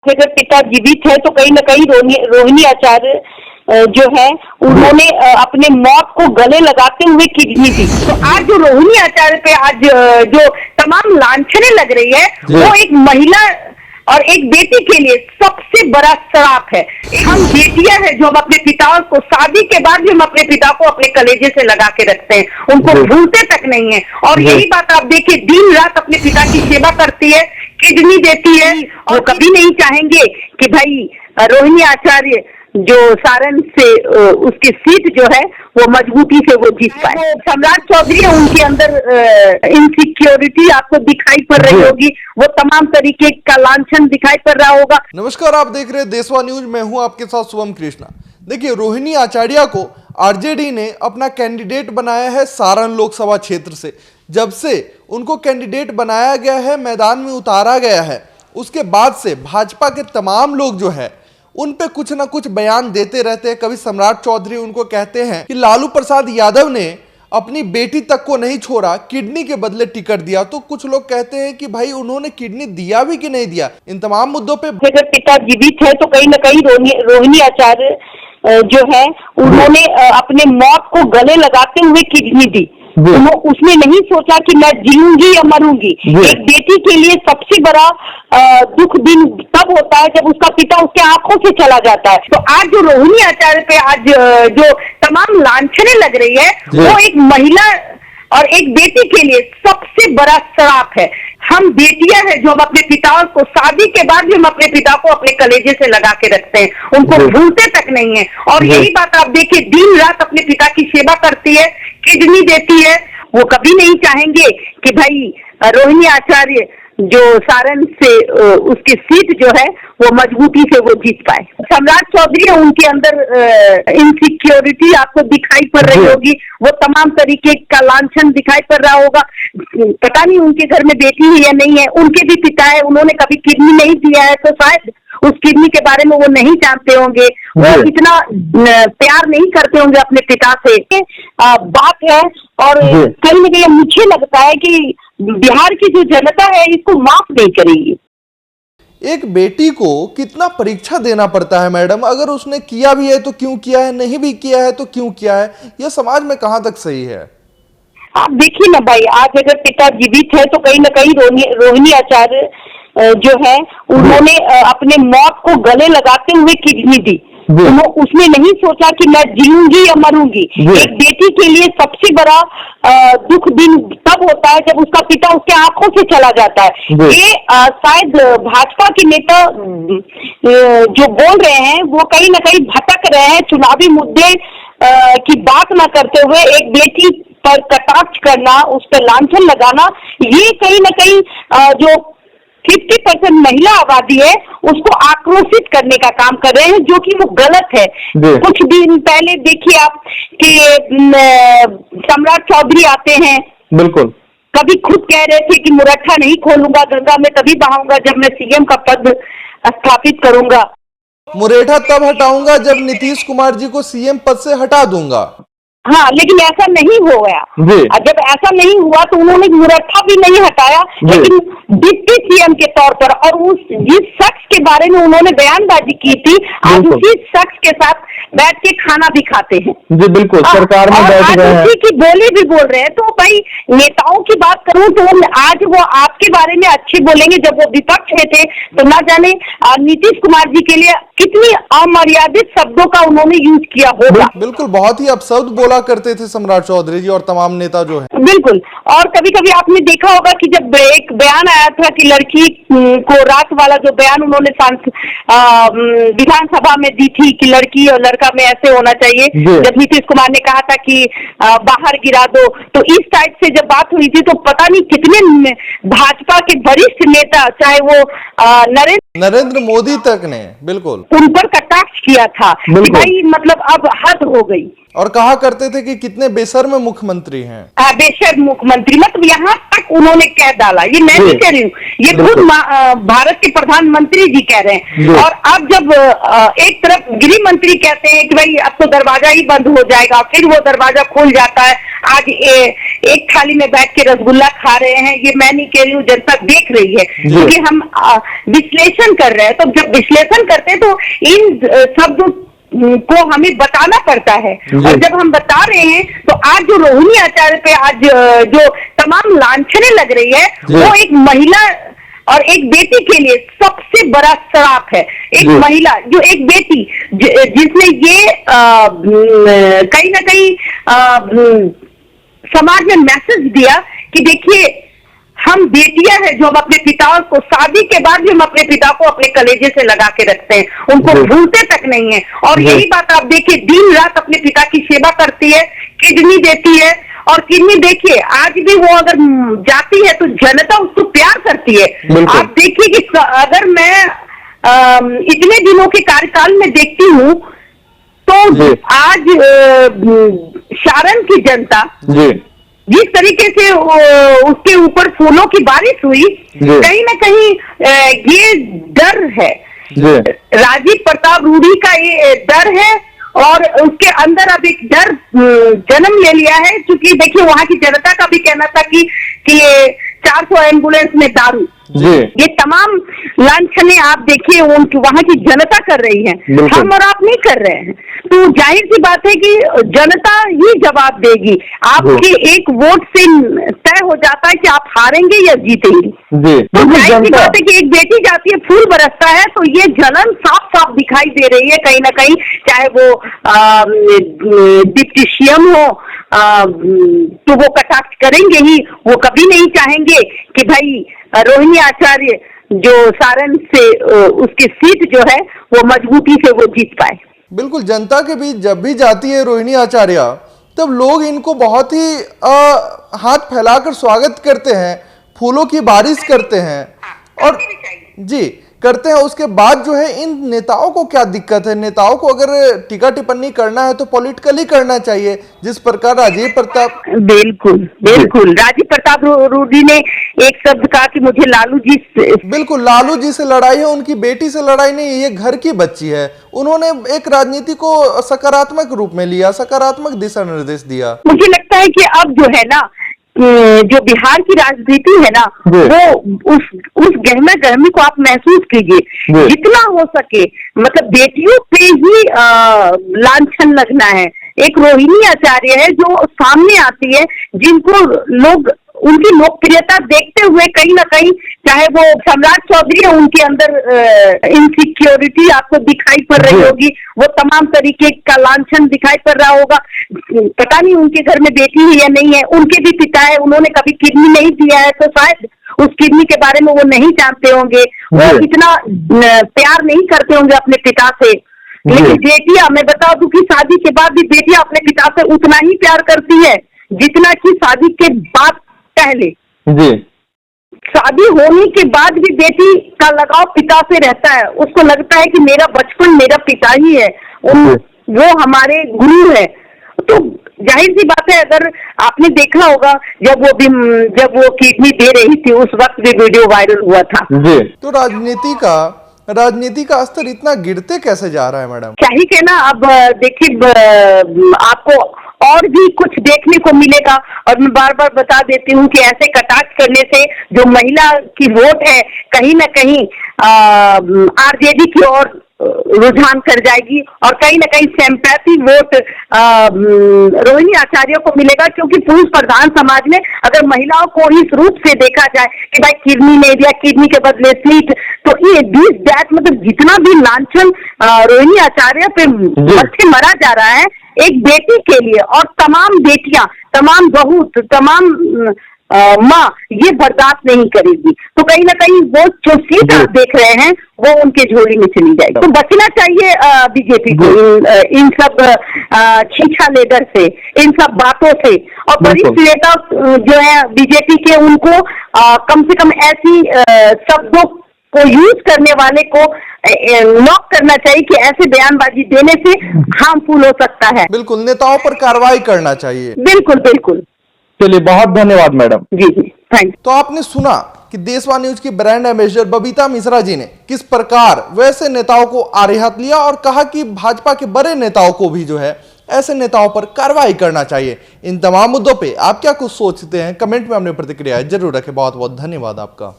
अगर पिता जीवित है तो कहीं न कहीं रोहिणी आचार्य जो है उन्होंने अपने मौत को गले लगाते हुए किडनी दी। तो आज जो रोहिणी आचार्य पे आज जो तमाम लांछनें लग रही है वो एक महिला और एक बेटी के लिए सबसे बड़ा श्राप है। हम बेटियां हैं जो हम अपने पिता को शादी के बाद भी हम अपने पिता को अपने कलेजे से लगा के रखते हैं, उनको भूलते तक नहीं है। और यही बात आप देखिए, दिन रात अपने पिता की सेवा करती है, किडनी देती है, और कभी नहीं चाहेंगे कि भाई रोहिणी आचार्य जो सारण से उसकी सीट जो है वो मजबूती से वो जीत पाए। सम्राट चौधरी है, उनके अंदर इनसिक्योरिटी आपको दिखाई पड़ रही होगी, वो तमाम तरीके का लांछन दिखाई पड़ रहा होगा। नमस्कार, आप देख रहे हैं देशवा न्यूज, मैं हूं आपके साथ शुभम कृष्णा। देखिए, रोहिणी आचार्य को आरजेडी ने अपना कैंडिडेट बनाया है सारण लोकसभा क्षेत्र से। जब से उनको कैंडिडेट बनाया गया है, मैदान में उतारा गया है, उसके बाद से भाजपा के तमाम लोग जो है उन पे कुछ ना कुछ बयान देते रहते हैं। कभी सम्राट चौधरी उनको कहते हैं कि लालू प्रसाद यादव ने अपनी बेटी तक को नहीं छोड़ा, किडनी के बदले टिकट दिया। तो कुछ लोग कहते हैं कि भाई उन्होंने किडनी दिया भी कि नहीं दिया। इन तमाम मुद्दों पे अगर पिता जीवित है तो कहीं न कहीं रोहिणी आचार्य जो है उन्होंने अपने मौत को गले लगाते हुए किडनी दी। उसने नहीं सोचा कि मैं जीऊंगी या मरूंगी। एक बेटी के लिए सबसे बड़ा दुख दिन तब होता है जब उसका पिता उसके आंखों से चला जाता है। तो आज जो रोहिणी आचार्य पे आज जो तमाम लांछनें लग रही है वो एक महिला और एक बेटी के लिए सबसे बड़ा श्राप है। हम बेटियां हैं जो हम अपने पिता को शादी के बाद भी हम अपने पिता को अपने कलेजे से लगा के रखते हैं, उनको भूलते तक नहीं है। और यही बात आप देखिए, दिन रात अपने पिता की सेवा करती है, किडनी देती है, वो कभी नहीं चाहेंगे कि भाई रोहिणी आचार्य जो सारण से उसकी सीट जो है वो मजबूती से वो जीत पाए। सम्राट चौधरी है, उनके अंदर इनसिक्योरिटी आपको दिखाई पड़ रही होगी, वो तमाम तरीके का लांछन दिखाई पड़ रहा होगा। पता नहीं उनके घर में बेटी है या नहीं है, उनके भी पिता है, उन्होंने कभी किडनी नहीं दिया है तो शायद उस किडनी के बारे में वो नहीं जानते होंगे, वो इतना प्यार नहीं करते होंगे अपने पिता से। बात है, और कहीं न कहीं मुझे लगता है कि बिहार की जो जनता है इसको माफ नहीं करेगी। एक बेटी को कितना परीक्षा देना पड़ता है मैडम, अगर उसने किया भी है तो क्यों किया है, नहीं भी किया है तो क्यों किया है, यह समाज में कहां तक सही है? आप देखिए ना भाई, आज अगर पिता जीवित है तो कहीं न कहीं रोहिणी आचार्य जो है उन्होंने अपने मौत को गले लगाते हुए किडनी दी। उसने नहीं सोचा कि मैं जीऊंगी या मरूंगी। एक बेटी के लिए सबसे बड़ा दुख दिन तब होता है जब उसका पिता उसके आंखों से चला जाता है। ये शायद भाजपा के नेता जो बोल रहे हैं वो कहीं न कहीं भटक रहे हैं, चुनावी मुद्दे की बात न करते हुए एक बेटी पर कटाक्ष करना, उस पर लांछन लगाना, ये कहीं न कहीं जो 50% महिला आबादी है उसको आक्रोशित करने का काम कर रहे हैं, जो कि वो गलत है। कुछ दिन पहले देखिए आप कि सम्राट चौधरी आते हैं, बिल्कुल कभी खुद कह रहे थे कि मुरट्ठा नहीं खोलूंगा, गंगा में तभी बहाऊंगा जब मैं सीएम का पद स्थापित करूंगा। मुरेठा तब हटाऊंगा जब नीतीश कुमार जी को सीएम पद से हटा दूंगा। हाँ, लेकिन ऐसा नहीं हो गया। जब ऐसा नहीं हुआ तो उन्होंने मुरट्ठा भी नहीं हटाया, लेकिन डिप्टी सीएम के तौर पर, और उस जिस शख्स के बारे में उन्होंने बयानबाजी की थी, आज उसी शख्स के साथ बैठ के खाना भी खाते हैं। जी बिल्कुल, सरकार में बैठ गए हैं, उसी की बोली भी बोल रहे हैं। तो भाई नेताओं की बात करूं तो आज वो आपके बारे में अच्छे बोलेंगे, जब वो विपक्ष में थे तो ना जाने नीतीश कुमार जी के लिए कितनी अमर्यादित शब्दों का उन्होंने यूज किया होगा। बिल्कुल, बहुत ही अपशब्द बोला करते थे सम्राट चौधरी जी और तमाम नेता जो है। बिल्कुल, और कभी कभी आपने देखा होगा कि जब एक बयान आया था कि लड़की को रात वाला जो बयान उन्होंने विधानसभा में दी थी कि लड़की और लड़का में ऐसे होना चाहिए, जब नीतीश कुमार ने कहा था कि बाहर गिरा दो, तो इस टाइप से जब बात हुई थी तो पता नहीं कितने भाजपा के वरिष्ठ नेता, चाहे वो नरेंद्र मोदी तक ने बिल्कुल उन पर कटाक्ष किया था कि भाई मतलब अब हद हो गई। और कहा करते थे कि कितने बेशर्म मुख्यमंत्री हैं। बेशर्म मुख्यमंत्री, मतलब यहाँ तक उन्होंने कह डाला। ये मैं नहीं कह रही हूँ, ये खुद भारत के प्रधानमंत्री जी कह रहे हैं। और अब जब एक तरफ गृह मंत्री कहते हैं कि भाई अब तो दरवाजा ही बंद हो जाएगा, फिर वो दरवाजा खुल जाता है। आज एक थाली में बैठ के रसगुल्ला खा रहे हैं, ये मैं नहीं कह रही हूँ, जनता देख रही है, क्योंकि हम विश्लेषण कर रहे हैं। तो जब विश्लेषण करते हैं तो इन शब्दों को हमें बताना पड़ता है, और जब हम बता रहे हैं तो आज जो रोहिणी आचार्य पे आज जो तमाम लांछनें लग रही है, वो एक महिला और एक बेटी के लिए सबसे बड़ा श्राप है। एक महिला, जो एक बेटी जिसने ये कहीं ना कहीं समाज में मैसेज दिया कि देखिए हम बेटियां हैं, जो हम अपने पिता को शादी के बाद भी हम अपने पिता को अपने कलेजे से लगा के रखते हैं, उनको भूलते तक नहीं है। और यही बात आप देखिए, दिन रात अपने पिता की सेवा करती है, किडनी देती है। और किडनी देखिए आज भी वो अगर जाती है तो जनता उसको प्यार करती है। आप देखिए कि अगर मैं इतने दिनों के कार्यकाल में देखती हूँ तो आज सारण की जनता जिस तरीके से उसके ऊपर फूलों की बारिश हुई, कहीं ना कहीं ये डर है, राजीव प्रताप रूडी का ये डर है। और उसके अंदर अब एक डर जन्म ले लिया है, क्योंकि देखिए वहां की जनता का भी कहना था कि ये 400 एम्बुलेंस में दारू, ये तमाम लांछनें आप देखिए उनकी वहां की जनता कर रही है, हम और आप नहीं कर रहे हैं। तो जाहिर सी बात है कि जनता ही जवाब देगी। आपके एक वोट से तय हो जाता है कि आप हारेंगे या जीतेंगे। तो जाहिर सी बात है कि एक बेटी जाती है, फूल बरसता है, तो ये जलन साफ साफ दिखाई दे रही है कहीं ना कहीं, चाहे वो डिप्टी सीएम हो तो वो कटाक्ष करेंगे ही। वो कभी नहीं चाहेंगे कि भाई रोहिणी आचार्य जो सारण से उसकी सीट जो है वो मजबूती से वो जीत पाए। बिल्कुल, जनता के बीच जब भी जाती है रोहिणी आचार्य, तब लोग इनको बहुत ही हाथ फैलाकर स्वागत करते हैं, फूलों की बारिश करते हैं और जी करते हैं। उसके बाद जो है इन नेताओं को क्या दिक्कत है? नेताओं को अगर टीका टिप्पणी करना है तो पॉलिटिकली करना चाहिए, जिस प्रकार राजीव प्रताप, बिल्कुल राजीव प्रताप रूडी ने एक शब्द कहा कि मुझे लालू जी से, बिल्कुल लालू जी से लड़ाई है, उनकी बेटी से लड़ाई नहीं, ये घर की बच्ची है। उन्होंने एक राजनीति को सकारात्मक रूप में लिया, सकारात्मक दिशा निर्देश दिया। मुझे लगता है कि अब जो है ना, जो बिहार की राजनीति है ना, वो उस गहमा गहमी को आप महसूस कीजिए। जितना हो सके मतलब बेटियों पे ही लांछन लगना है। एक रोहिणी आचार्य है जो सामने आती है, जिनको लोग उनकी लोकप्रियता देखते हुए कहीं ना कहीं, चाहे वो सम्राट चौधरी है, उनके अंदर इनसिक्योरिटी आपको दिखाई पड़ रही होगी, वो तमाम तरीके का लांछन दिखाई पड़ रहा होगा। पता नहीं उनके घर में बेटी है या नहीं है, उनके भी पिता है, उन्होंने कभी किडनी नहीं दिया है, तो शायद उस किडनी के बारे में वो नहीं जानते होंगे, वो इतना प्यार नहीं करते होंगे अपने पिता से। लेकिन बेटियां, मैं बता दूं कि शादी के बाद भी बेटियां अपने पिता से उतना ही प्यार करती है जितना कि शादी के बाद पहले। शादी होने के बाद भी बेटी का लगाव पिता से रहता है, उसको लगता है कि मेरा बचपन मेरा पिता ही है, वो हमारे गुरु है। तो जाहिर सी बात है, अगर आपने देखा होगा जब वो किडनी दे रही थी, उस वक्त भी वीडियो वायरल हुआ था। तो राजनीति का स्तर इतना गिरते कैसे जा रहा है मैडम? क्या ही कहना। अब देखिए, आपको और भी कुछ देखने को मिलेगा, और मैं बार बार बता देती हूँ कि ऐसे कटाक्ष करने से जो महिला की वोट है कहीं ना कहीं आरजेडी की ओर रुझान कर जाएगी, और कहीं ना कहीं सिंपैथी वोट रोहिणी आचार्य को मिलेगा। क्योंकि पुरुष प्रधान समाज में अगर महिलाओं को इस रूप से देखा जाए कि भाई किडनी नहीं दिया, किडनी के बदले सीट, तो ये मतलब जितना भी लांछन रोहिणी आचार्य पे मत्थे मरा जा रहा है एक बेटी के लिए, और तमाम बेटियां, तमाम बहू, तमाम माँ ये बर्दाश्त नहीं करेगी। तो कहीं ना कहीं वो जो सीट आप देख रहे हैं वो उनके झोली में चली जाएगी। तो बचना चाहिए बीजेपी को इन सब छीछा लेकर से, इन सब बातों से। और वरिष्ठ नेता जो है बीजेपी के, उनको कम से कम ऐसी शब्दों को यूज करने वाले को नॉक करना चाहिए कि ऐसे बयानबाजी देने से हार्मफुल हो सकता है। बिल्कुल, नेताओं पर कार्रवाई करना चाहिए। बिल्कुल बिल्कुल। चलिए, बहुत धन्यवाद मैडम। जी जी, थैंक। तो आपने सुना कि देशवा न्यूज की ब्रांड एम्बेसडर बबीता मिश्रा जी ने किस प्रकार वैसे नेताओं को आड़े हाथ लिया और कहा कि भाजपा के बड़े नेताओं को भी जो है ऐसे नेताओं पर कार्रवाई करना चाहिए। इन तमाम मुद्दों पे आप क्या कुछ सोचते हैं, कमेंट में अपनी प्रतिक्रिया जरूर रखें। बहुत बहुत धन्यवाद आपका।